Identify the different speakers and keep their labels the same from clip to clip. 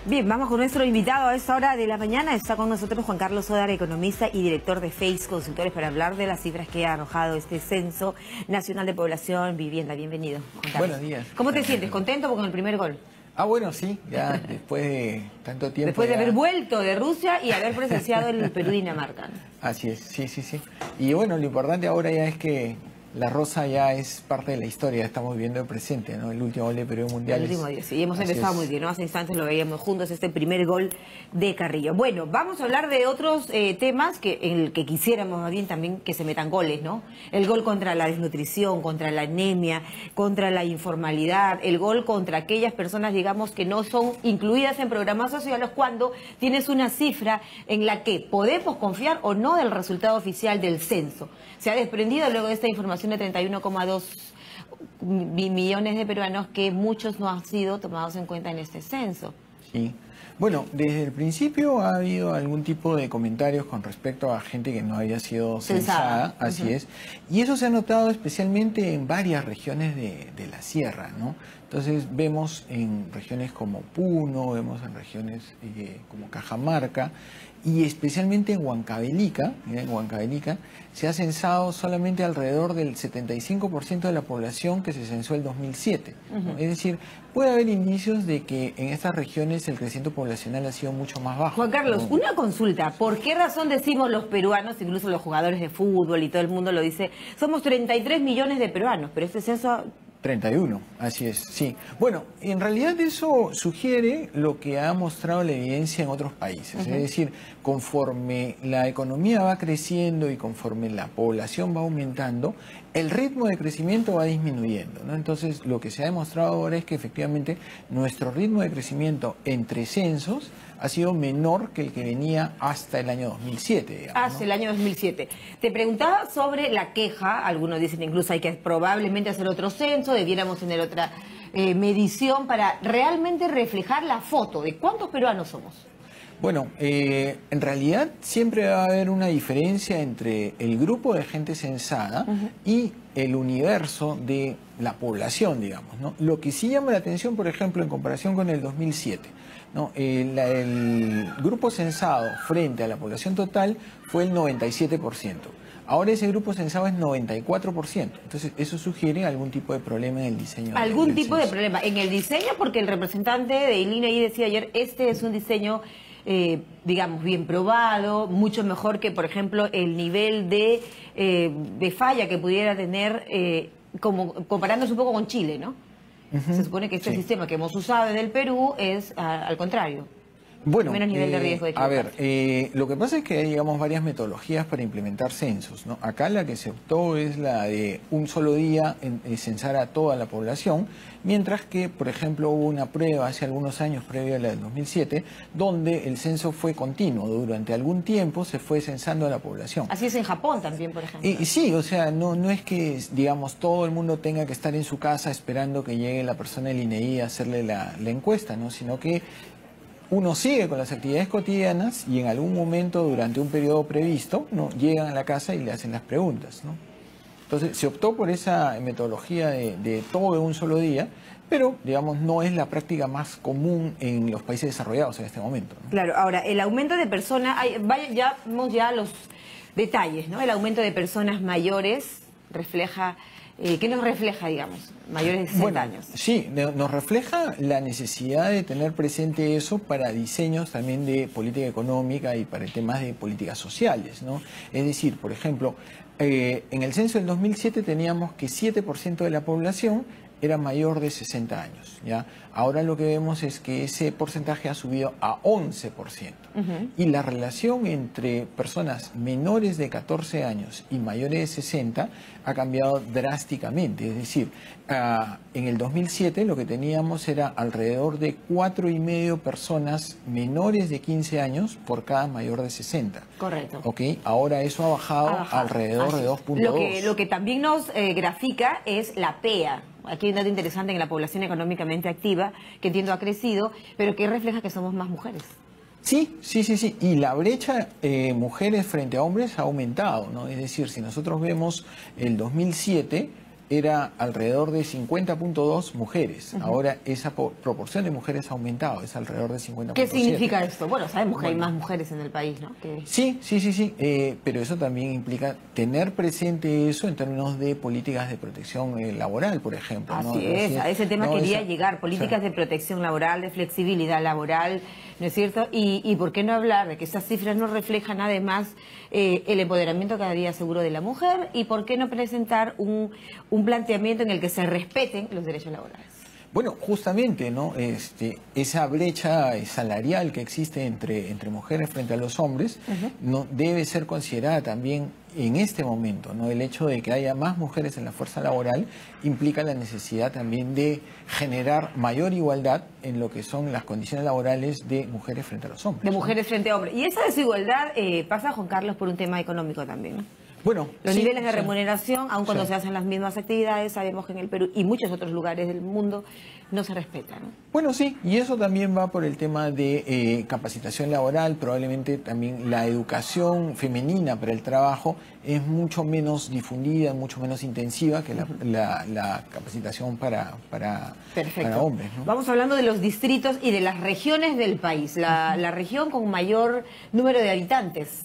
Speaker 1: Bien, vamos con nuestro invitado a esta hora de la mañana. Está con nosotros Juan Carlos Sodar, economista y director de FACE Consultores, para hablar de las cifras que ha arrojado este Censo Nacional de Población Vivienda. Bienvenido, Juan Carlos.
Speaker 2: Buenos días.
Speaker 1: ¿Cómo te sientes? ¿Contento con el primer gol?
Speaker 2: Bueno, sí, ya después de tanto tiempo.
Speaker 1: Después de haber vuelto de Rusia y haber presenciado el Perú-Dinamarca.
Speaker 2: Así es, sí. Y bueno, lo importante ahora ya es que la rosa ya es parte de la historia, estamos viviendo el presente, ¿no? El último gol de Perú mundial.
Speaker 1: El último día, sí, y hemos empezado muy bien, ¿no? Hace instantes lo veíamos juntos, este primer gol de Carrillo. Bueno, vamos a hablar de otros temas en el que quisiéramos más bien también que se metan goles, ¿no? El gol contra la desnutrición, contra la anemia, contra la informalidad, el gol contra aquellas personas, digamos, que no son incluidas en programas sociales, cuando tienes una cifra en la que podemos confiar o no del resultado oficial del censo. Se ha desprendido luego de esta información de 31,2 millones de peruanos que muchos no han sido tomados en cuenta en este censo.
Speaker 2: Sí. Bueno, desde el principio ha habido algún tipo de comentarios con respecto a gente que no había sido censada, así es, y eso se ha notado especialmente en varias regiones de la sierra, ¿no? Entonces vemos en regiones como Puno, vemos en regiones como Cajamarca, y especialmente en Huancavelica, se ha censado solamente alrededor del 75% de la población que se censó el 2007. ¿No? Es decir, puede haber indicios de que en estas regiones el crecimiento poblacional ha sido mucho más bajo.
Speaker 1: Juan Carlos, una consulta. ¿Por qué razón decimos los peruanos, incluso los jugadores de fútbol y todo el mundo lo dice, somos 33 millones de peruanos, pero este censo...
Speaker 2: 31, así es, sí. Bueno, en realidad eso sugiere lo que ha mostrado la evidencia en otros países. Es decir, conforme la economía va creciendo y conforme la población va aumentando, el ritmo de crecimiento va disminuyendo, ¿no? Entonces, lo que se ha demostrado ahora es que efectivamente nuestro ritmo de crecimiento entre censos ha sido menor que el que venía hasta el año 2007, digamos,
Speaker 1: hasta el año 2007. Te preguntaba sobre la queja, algunos dicen incluso hay que probablemente hacer otro censo, debiéramos tener otra medición para realmente reflejar la foto de cuántos peruanos somos.
Speaker 2: Bueno, en realidad siempre va a haber una diferencia entre el grupo de gente censada y el universo de la población, digamos, ¿no? Lo que sí llama la atención, por ejemplo, en comparación con el 2007, ¿no? El grupo censado frente a la población total fue el 97%. Ahora ese grupo censado es 94%. Entonces, eso sugiere algún tipo de problema en el diseño.
Speaker 1: ¿Algún tipo de problema en el diseño? Porque el representante de INEGI decía ayer, este es un diseño... digamos, bien probado, mucho mejor que, por ejemplo, el nivel de falla que pudiera tener, como comparándose un poco con Chile, ¿no? Se supone que este sistema que hemos usado desde el Perú es al contrario.
Speaker 2: Bueno,
Speaker 1: menos nivel de riesgo de equivocarse.
Speaker 2: lo que pasa es que hay, digamos, varias metodologías para implementar censos, ¿no? Acá la que se optó es la de un solo día censar a toda la población, mientras que, por ejemplo, hubo una prueba hace algunos años, previo a la del 2007, donde el censo fue continuo. Durante algún tiempo se fue censando a la población.
Speaker 1: Así es en Japón también, por ejemplo.
Speaker 2: Sí, o sea, no es que, digamos, todo el mundo tenga que estar en su casa esperando que llegue la persona del INEGI a hacerle la encuesta, ¿no? Sino que uno sigue con las actividades cotidianas y en algún momento durante un periodo previsto, ¿no?, llegan a la casa y le hacen las preguntas, ¿no? Entonces se optó por esa metodología de todo de un solo día, pero digamos no es la práctica más común en los países desarrollados en este momento, ¿no?
Speaker 1: Claro, ahora el aumento de personas, ya vemos ya los detalles, ¿no? El aumento de personas mayores refleja... ¿qué nos refleja, digamos, mayores de 60 años?
Speaker 2: Sí, nos refleja la necesidad de tener presente eso para diseños también de política económica y para temas de políticas sociales, ¿no? Es decir, por ejemplo, en el censo del 2007 teníamos que 7% de la población era mayor de 60 años, ¿ya? Ahora lo que vemos es que ese porcentaje ha subido a 11%. Y la relación entre personas menores de 14 años y mayores de 60 ha cambiado drásticamente. Es decir, en el 2007 lo que teníamos era alrededor de 4,5 personas menores de 15 años por cada mayor de 60.
Speaker 1: Correcto.
Speaker 2: ¿Ok? Ahora eso ha bajado alrededor de 2,2.
Speaker 1: Lo que también nos grafica es la PEA. Aquí hay un dato interesante en la población económicamente activa, que entiendo ha crecido, pero que refleja que somos más mujeres.
Speaker 2: Sí. Y la brecha mujeres frente a hombres ha aumentado, ¿no? Es decir, si nosotros vemos el 2007, era alrededor de 50.2 mujeres. Ahora esa proporción de mujeres ha aumentado, es alrededor de 50.7.
Speaker 1: ¿Qué significa esto? Bueno, sabemos que hay más mujeres en el país, ¿no?
Speaker 2: Sí, pero eso también implica tener presente eso en términos de políticas de protección laboral, por ejemplo.
Speaker 1: Así es, a ese tema quería llegar, políticas de protección laboral, de flexibilidad laboral, ¿no es cierto? Y ¿por qué no hablar de que esas cifras no reflejan además el empoderamiento cada día seguro de la mujer? ¿Y por qué no presentar un planteamiento en el que se respeten los derechos laborales?
Speaker 2: Bueno, justamente, ¿no? Esa brecha salarial que existe entre mujeres frente a los hombres no debe ser considerada también en este momento, ¿no? El hecho de que haya más mujeres en la fuerza laboral implica la necesidad también de generar mayor igualdad en lo que son las condiciones laborales de mujeres frente a los hombres.
Speaker 1: De mujeres frente a hombres. Y esa desigualdad pasa, Juan Carlos, por un tema económico también, ¿no?
Speaker 2: Bueno,
Speaker 1: los niveles de remuneración, aun cuando se hacen las mismas actividades, sabemos que en el Perú y muchos otros lugares del mundo no se respetan, ¿no?
Speaker 2: Bueno, sí, y eso también va por el tema de capacitación laboral. Probablemente también la educación femenina para el trabajo es mucho menos difundida, mucho menos intensiva que la capacitación para hombres, ¿no?
Speaker 1: Vamos hablando de los distritos y de las regiones del país, la región con mayor número de habitantes.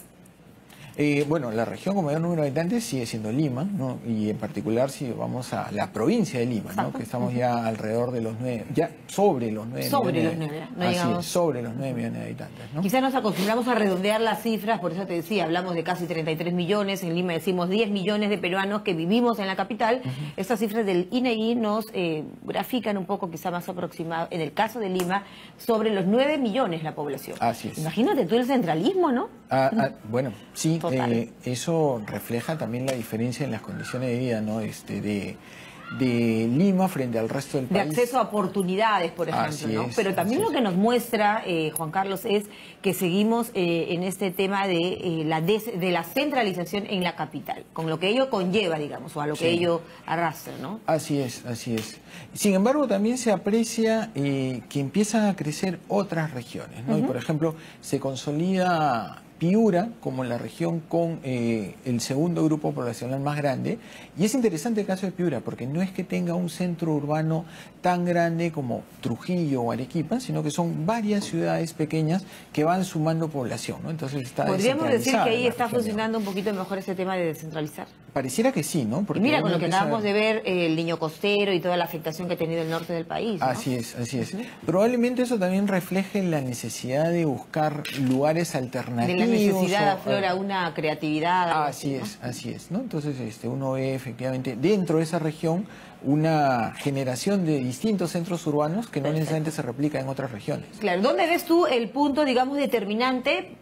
Speaker 2: Bueno, la región con mayor número de habitantes sigue siendo Lima, ¿no? Y en particular si vamos a la provincia de Lima, ¿no? Que estamos ya alrededor de los 9, ya sobre los 9
Speaker 1: millones.
Speaker 2: Sobre los 9 millones de habitantes, ¿no?
Speaker 1: Quizás nos acostumbramos a redondear las cifras, por eso te decía, hablamos de casi 33 millones, en Lima decimos 10 millones de peruanos que vivimos en la capital. Estas cifras del INEGI nos grafican un poco, quizá más aproximado, en el caso de Lima, sobre los 9 millones la población.
Speaker 2: Así es.
Speaker 1: Imagínate tú el centralismo, ¿no?
Speaker 2: Bueno, sí. Eso refleja también la diferencia en las condiciones de vida, ¿no? De Lima frente al resto del país.
Speaker 1: De acceso a oportunidades, por ejemplo, ¿no? Pero también lo que nos muestra, Juan Carlos, es que seguimos en este tema de la centralización en la capital, con lo que ello conlleva, digamos, o a lo que ello arrastra, ¿no?
Speaker 2: Así es. Sin embargo, también se aprecia que empiezan a crecer otras regiones, ¿no? Y, por ejemplo, se consolida Piura como la región con el segundo grupo poblacional más grande. Y es interesante el caso de Piura porque no es que tenga un centro urbano tan grande como Trujillo o Arequipa, sino que son varias ciudades pequeñas que van sumando población, ¿no? Entonces está
Speaker 1: ¿podríamos decir que ahí está
Speaker 2: región,
Speaker 1: funcionando un poquito mejor ese tema de descentralizar?
Speaker 2: Pareciera que sí, ¿no?
Speaker 1: Porque y mira, con lo que acabamos de ver, el niño costero y toda la afectación que ha tenido el norte del país, ¿no?
Speaker 2: Así es. Probablemente eso también refleje la necesidad de buscar lugares alternativos.
Speaker 1: De la necesidad aflora una creatividad.
Speaker 2: Así es, ¿no? Entonces uno ve efectivamente dentro de esa región una generación de distintos centros urbanos que no necesariamente se replica en otras regiones.
Speaker 1: Claro, ¿dónde ves tú el punto, digamos, determinante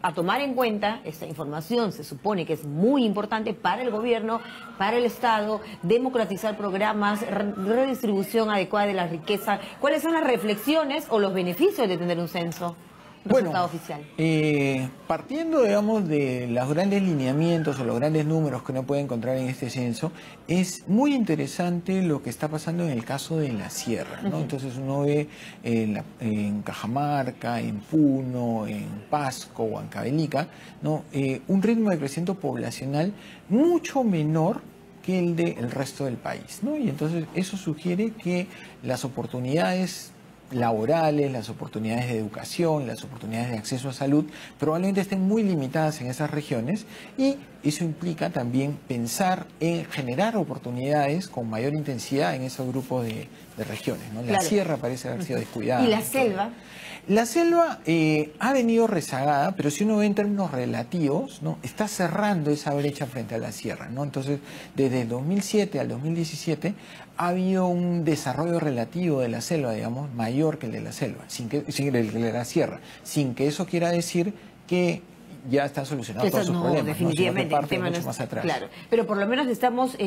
Speaker 1: a tomar en cuenta? Esta información se supone que es muy importante para el gobierno, para el Estado, democratizar programas, redistribución adecuada de la riqueza. ¿Cuáles son las reflexiones o los beneficios de tener un censo? Resultado oficial.
Speaker 2: Partiendo, digamos, de los grandes lineamientos o los grandes números que uno puede encontrar en este censo, es muy interesante lo que está pasando en el caso de la sierra, ¿no? Entonces uno ve en Cajamarca, en Puno, en Pasco, Huancavelica, ¿no? Un ritmo de crecimiento poblacional mucho menor que el del resto del país, ¿no? Y entonces eso sugiere que las oportunidades laborales, las oportunidades de educación, las oportunidades de acceso a salud probablemente estén muy limitadas en esas regiones, y eso implica también pensar en generar oportunidades con mayor intensidad en esos grupos de regiones, ¿no? La sierra parece haber sido descuidada.
Speaker 1: ¿Y la selva?
Speaker 2: La selva ha venido rezagada, pero si uno ve en términos relativos, ¿no? Está cerrando esa brecha frente a la sierra, ¿no? Entonces, desde el 2007 al 2017 ha habido un desarrollo relativo de la selva, digamos, mayor que el de la selva, sin el de la sierra, sin que eso quiera decir que ya están solucionados todos sus problemas.
Speaker 1: Definitivamente,
Speaker 2: ¿no?
Speaker 1: el tema
Speaker 2: mucho más atrás.
Speaker 1: Claro, pero por lo menos estamos,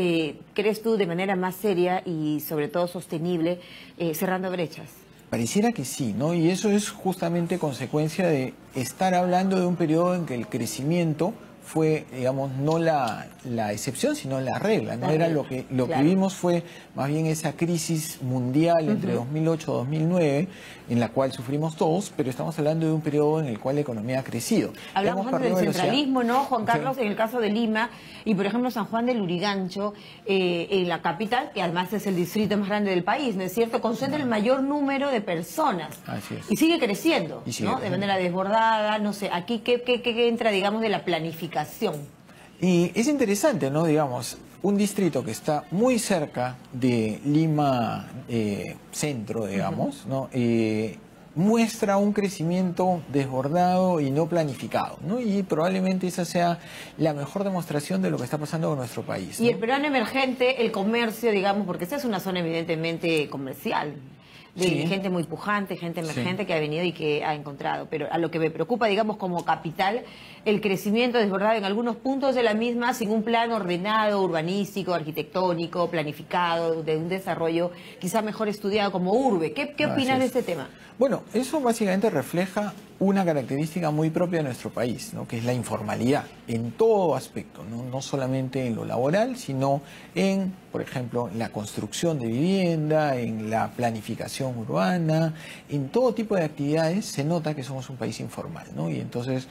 Speaker 1: ¿crees tú, de manera más seria y sobre todo sostenible, cerrando brechas?
Speaker 2: Pareciera que sí, ¿no? Y eso es justamente consecuencia de estar hablando de un periodo en que el crecimiento fue, digamos, no la excepción, sino la regla, ¿no? Era lo que
Speaker 1: claro.
Speaker 2: vimos fue más bien esa crisis mundial entre 2008 y 2009, en la cual sufrimos todos, pero estamos hablando de un periodo en el cual la economía ha crecido.
Speaker 1: Hablamos antes del centralismo, ¿no, Juan Carlos? En el caso de Lima y, por ejemplo, San Juan de Lurigancho, en la capital, que además es el distrito más grande del país, ¿no es cierto? Concentra el mayor número de personas.
Speaker 2: Así es.
Speaker 1: Y sigue creciendo,
Speaker 2: Y sigue
Speaker 1: ¿no?
Speaker 2: creciendo.
Speaker 1: De manera desbordada, no sé. Aquí, ¿qué entra, digamos, de la planificación?
Speaker 2: Y es interesante, ¿no? Digamos, un distrito que está muy cerca de Lima centro, digamos, ¿no? Muestra un crecimiento desbordado y no planificado, ¿no? Y probablemente esa sea la mejor demostración de lo que está pasando con nuestro país, ¿no?
Speaker 1: Y el peruano emergente, el comercio, digamos, porque esta es una zona evidentemente comercial, de
Speaker 2: Sí.
Speaker 1: gente muy pujante, gente emergente
Speaker 2: Sí.
Speaker 1: que ha venido y que ha encontrado. Pero a lo que me preocupa, digamos, como capital, el crecimiento desbordado en algunos puntos de la misma sin un plan ordenado, urbanístico, arquitectónico, planificado, de un desarrollo quizá mejor estudiado como urbe. ¿Qué
Speaker 2: Así
Speaker 1: opinas de
Speaker 2: es.
Speaker 1: este tema?
Speaker 2: Bueno, eso básicamente refleja una característica muy propia de nuestro país, ¿no? Que es la informalidad en todo aspecto, ¿no? No solamente en lo laboral, sino en, por ejemplo, la construcción de vivienda, en la planificación urbana, en todo tipo de actividades se nota que somos un país informal, ¿no? Y entonces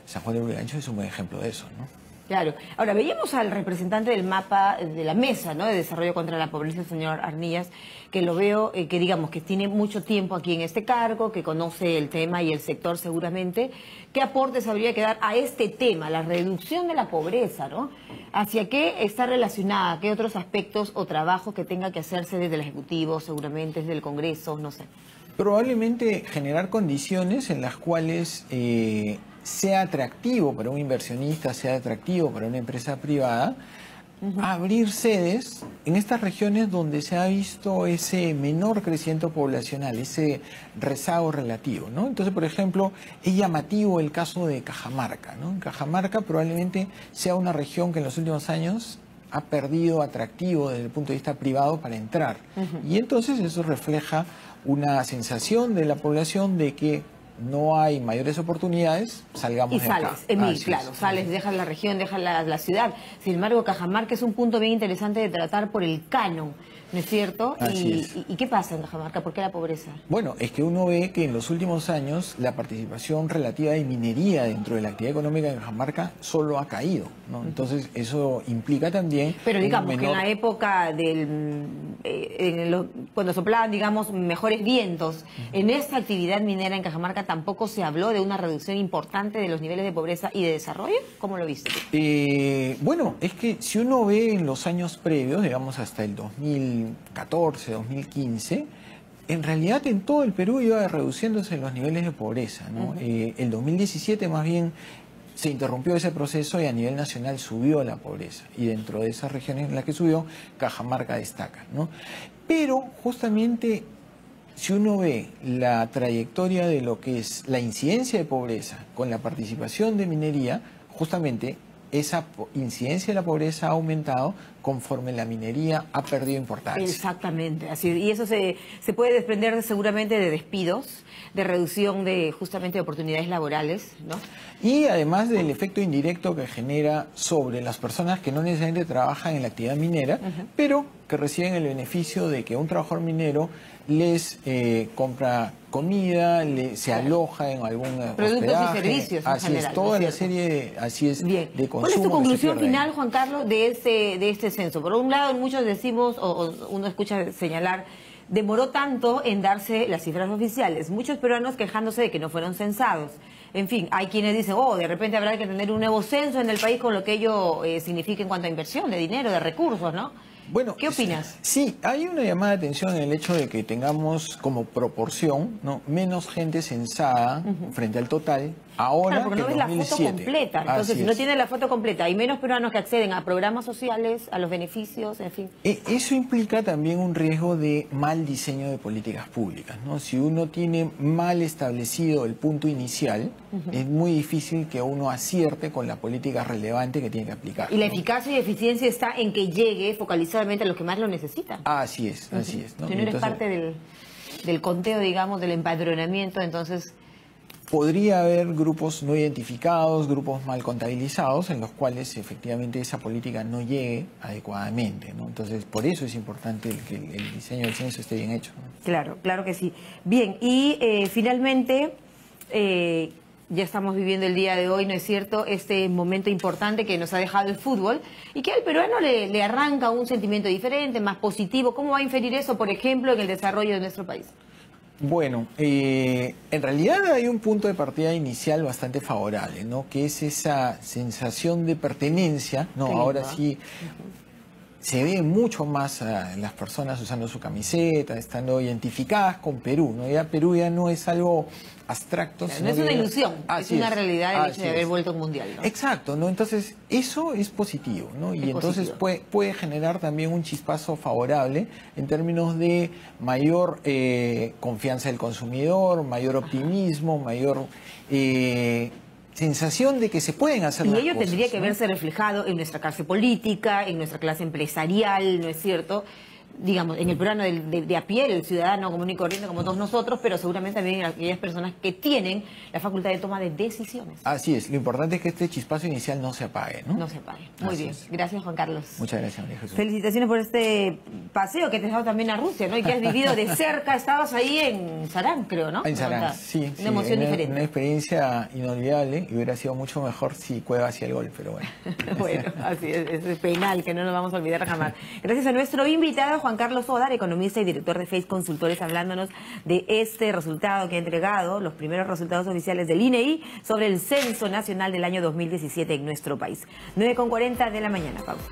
Speaker 2: San Juan de Lurigancho es un buen ejemplo de eso, ¿no?
Speaker 1: Claro. Ahora, veíamos al representante del mapa, de la mesa, ¿no?, de desarrollo contra la pobreza, el señor Arnillas, que lo veo, que digamos que tiene mucho tiempo aquí en este cargo, que conoce el tema y el sector seguramente. ¿Qué aportes habría que dar a este tema, la reducción de la pobreza, ¿no? ¿Hacia qué está relacionada? ¿Qué otros aspectos o trabajos que tenga que hacerse desde el Ejecutivo, seguramente desde el Congreso, no sé?
Speaker 2: Probablemente generar condiciones en las cuales sea atractivo para un inversionista, sea atractivo para una empresa privada, abrir sedes en estas regiones donde se ha visto ese menor crecimiento poblacional, ese rezago relativo, ¿no? Entonces, por ejemplo, es llamativo el caso de Cajamarca, ¿no? Cajamarca probablemente sea una región que en los últimos años ha perdido atractivo desde el punto de vista privado para entrar. Y entonces eso refleja una sensación de la población de que no hay mayores oportunidades, salgamos
Speaker 1: Y
Speaker 2: de
Speaker 1: sales,
Speaker 2: acá.
Speaker 1: Emil,
Speaker 2: Así
Speaker 1: claro,
Speaker 2: es.
Speaker 1: sales, dejas la región, dejas la ciudad. Sin embargo, Cajamarca es un punto bien interesante de tratar por el canon, ¿no es cierto?
Speaker 2: Así es.
Speaker 1: ¿Y qué pasa en Cajamarca? ¿Por qué la pobreza?
Speaker 2: Bueno, es que uno ve que en los últimos años la participación relativa de minería dentro de la actividad económica de Cajamarca solo ha caído, ¿no? Entonces eso implica también...
Speaker 1: Pero
Speaker 2: un
Speaker 1: digamos que en
Speaker 2: menor-
Speaker 1: la época cuando soplaban, digamos, mejores vientos, en esta actividad minera en Cajamarca tampoco se habló de una reducción importante de los niveles de pobreza y de desarrollo. ¿Cómo lo viste?
Speaker 2: Bueno, es que si uno ve en los años previos, digamos hasta el 2014, 2015, en realidad en todo el Perú iba reduciéndose los niveles de pobreza, ¿no? El 2017 más bien se interrumpió ese proceso y a nivel nacional subió la pobreza. Y dentro de esas regiones en las que subió, Cajamarca destaca, ¿no? Pero justamente si uno ve la trayectoria de lo que es la incidencia de pobreza con la participación de minería, justamente esa incidencia de la pobreza ha aumentado conforme la minería ha perdido importancia.
Speaker 1: Exactamente, así, y eso se puede desprender seguramente de despidos, de reducción de justamente de oportunidades laborales, ¿no?
Speaker 2: Y además del efecto indirecto que genera sobre las personas que no necesariamente trabajan en la actividad minera, pero que reciben el beneficio de que un trabajador minero les compra comida, se aloja en algún
Speaker 1: Productos
Speaker 2: hospedaje.
Speaker 1: y servicios en
Speaker 2: así
Speaker 1: general,
Speaker 2: es, toda
Speaker 1: ¿no
Speaker 2: la
Speaker 1: es cierto?
Speaker 2: serie de consumo.
Speaker 1: ¿Cuál es tu
Speaker 2: que se
Speaker 1: conclusión
Speaker 2: pierde ahí.
Speaker 1: final, Juan Carlos, de este censo? Por un lado, muchos decimos, o uno escucha señalar, demoró tanto en darse las cifras oficiales. Muchos peruanos quejándose de que no fueron censados. En fin, hay quienes dicen, de repente habrá que tener un nuevo censo en el país con lo que ello significa en cuanto a inversión de dinero, de recursos, ¿no?
Speaker 2: Bueno,
Speaker 1: ¿Qué opinas?
Speaker 2: Sí, hay una llamada de atención en el hecho de que tengamos como proporción, ¿no?, menos gente censada frente al total ahora
Speaker 1: Claro, porque
Speaker 2: que
Speaker 1: no
Speaker 2: en
Speaker 1: ves la foto
Speaker 2: 2007.
Speaker 1: completa. Entonces,
Speaker 2: Así
Speaker 1: si no
Speaker 2: es.
Speaker 1: tienes la foto completa, hay menos peruanos que acceden a programas sociales, a los beneficios, en fin.
Speaker 2: Eso implica también un riesgo de mal diseño de políticas públicas, ¿no? Si uno tiene mal establecido el punto inicial, es muy difícil que uno acierte con la política relevante que tiene que aplicar.
Speaker 1: Y la
Speaker 2: ¿no?
Speaker 1: eficacia y eficiencia está en que llegue focalizadamente a los que más lo necesitan.
Speaker 2: Así es, así es. ¿no?
Speaker 1: Si no eres
Speaker 2: Entonces,
Speaker 1: parte del conteo, digamos, del empadronamiento, entonces
Speaker 2: podría haber grupos no identificados, grupos mal contabilizados, en los cuales efectivamente esa política no llegue adecuadamente, ¿no? Entonces, por eso es importante que el diseño del censo esté bien hecho, ¿no?
Speaker 1: Claro, claro que sí. Bien, y finalmente, ya estamos viviendo el día de hoy, ¿no es cierto?, este momento importante que nos ha dejado el fútbol y que al peruano le arranca un sentimiento diferente, más positivo. ¿Cómo va a inferir eso, por ejemplo, en el desarrollo de nuestro país?
Speaker 2: Bueno, en realidad hay un punto de partida inicial bastante favorable, ¿no? Que es esa sensación de pertenencia, ¿no? Ahora sí se ve mucho más a las personas usando su camiseta, estando identificadas con Perú, ¿no? Ya Perú ya no es algo abstracto.
Speaker 1: Claro, no es una ilusión, es una realidad el hecho de haber vuelto un mundial, ¿no?
Speaker 2: Exacto, ¿no? Entonces, eso es positivo, ¿no? Y entonces puede generar también un chispazo favorable en términos de mayor confianza del consumidor, mayor optimismo, mayor sensación de que se pueden hacer las cosas.
Speaker 1: Y ello tendría que
Speaker 2: ¿no?
Speaker 1: verse reflejado en nuestra clase política, en nuestra clase empresarial, ¿no es cierto?, digamos, en el peruano de a pie, el ciudadano común y corriente como todos nosotros, pero seguramente también en aquellas personas que tienen la facultad de toma de decisiones.
Speaker 2: Así es, lo importante es que este chispazo inicial no se apague, ¿no?
Speaker 1: No se apague. Muy
Speaker 2: Así
Speaker 1: bien.
Speaker 2: es.
Speaker 1: Gracias, Juan Carlos.
Speaker 2: Muchas gracias, María Jesús.
Speaker 1: Felicitaciones por este paseo que te has dado también a Rusia, ¿no? Y que has vivido de cerca. Estabas ahí en Sarán, creo, ¿no?
Speaker 2: En Sarán, sí.
Speaker 1: Una emoción diferente.
Speaker 2: Una experiencia inolvidable y hubiera sido mucho mejor si Cueva hacía el gol, pero bueno.
Speaker 1: Bueno, así es penal, que no nos vamos a olvidar jamás. Gracias a nuestro invitado, Juan Carlos Odar, economista y director de Face Consultores, hablándonos de este resultado que ha entregado, los primeros resultados oficiales del INEI sobre el Censo Nacional del año 2017 en nuestro país. 9:40 de la mañana, pausa.